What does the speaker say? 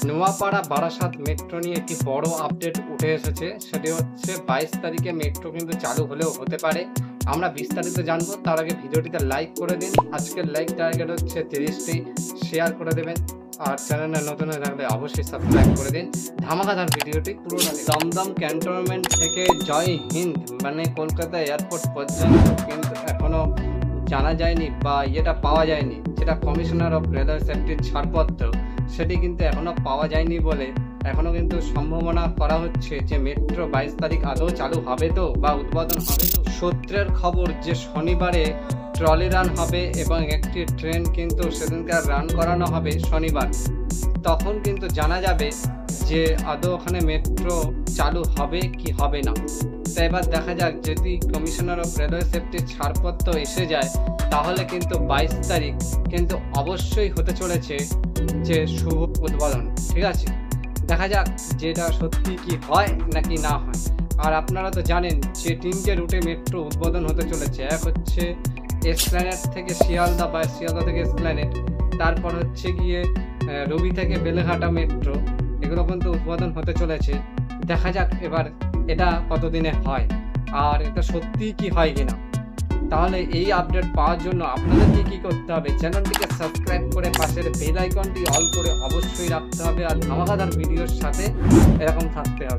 Noapara Barasat metro নিয়ে একটি বড় আপডেট উঠে এসেছে। সেটি হচ্ছে 22 তারিখে মেট্রো কিন্তু চালু হলেও হতে পারে। আমরা বিস্তারিত জানবো, তার আগে ভিডিওটিতে লাইক করে দিন। আজকের লাইক টার্গেট হচ্ছে 30টি, শেয়ার করে দেবেন। আর চ্যানেলে নতুন হয়ে থাকলে অবশ্যই সাবস্ক্রাইব করে দিন। ধামাকাদার ভিডিওটি পুরোটা দমদম ক্যান্টনমেন্ট থেকে জয় হিন্দ মানে কলকাতা এয়ারপোর্ট পর্যন্ত কিন্তু এখনো জানা যায়নি বা এটা পাওয়া যায়নি, যেটা কমিশনার অফ রেলওয়ে সেফটির ছাড়পত্র সেটি কিন্তু এখনো পাওয়া যায়নি বলে এখনো কিন্তু সম্ভাবনা করা হচ্ছে যে মেট্রো 22 তারিখ আদৌ চালু হবে তো বা উদ্বোধন হবে তো। সূত্রের খবর যে শনিবারে ট্রলি রান হবে এবং একটি ট্রেন কিন্তু সেদিনকার রান করানো হবে শনিবার। তখন কিন্তু জানা যাবে যে আদৌ ওখানে মেট্রো চালু হবে কি হবে না। তো এবার দেখা যাক, যদি কমিশনার অফ রেলওয়ে সেফটির ছাড়পত্র এসে যায় তাহলে কিন্তু 22 তারিখ কিন্তু অবশ্যই হতে চলেছে যে শুভ উদ্বোধন। ঠিক আছে, দেখা যাক যেটা সত্যি কি হয় নাকি না হয়। আর আপনারা তো জানেন যে 3টে রুটে মেট্রো উদ্বোধন হতে চলেছে। এক হচ্ছে এসপ্ল্যানেড থেকে শিয়ালদা বা শিয়ালদা থেকে এসপ্ল্যানেড, তারপর হচ্ছে গিয়ে রবি থেকে বেলেঘাটা মেট্রো। এগুলো কিন্তু উদ্বোধন হতে চলেছে। দেখা যাক এবার এটা কতদিনে হয় আর এটা সত্যি কি হয় কিনা। তাহলে এই আপডেট পাওয়ার জন্য আপনাদেরকে কি করতে হবে, চ্যানেলটিকে সাবস্ক্রাইব করে পাশের বেল আইকনটি অল করে অবশ্যই রাখতে হবে। আর ধামাকাদার ভিডিওর সাথে এরকম থাকতে হবে।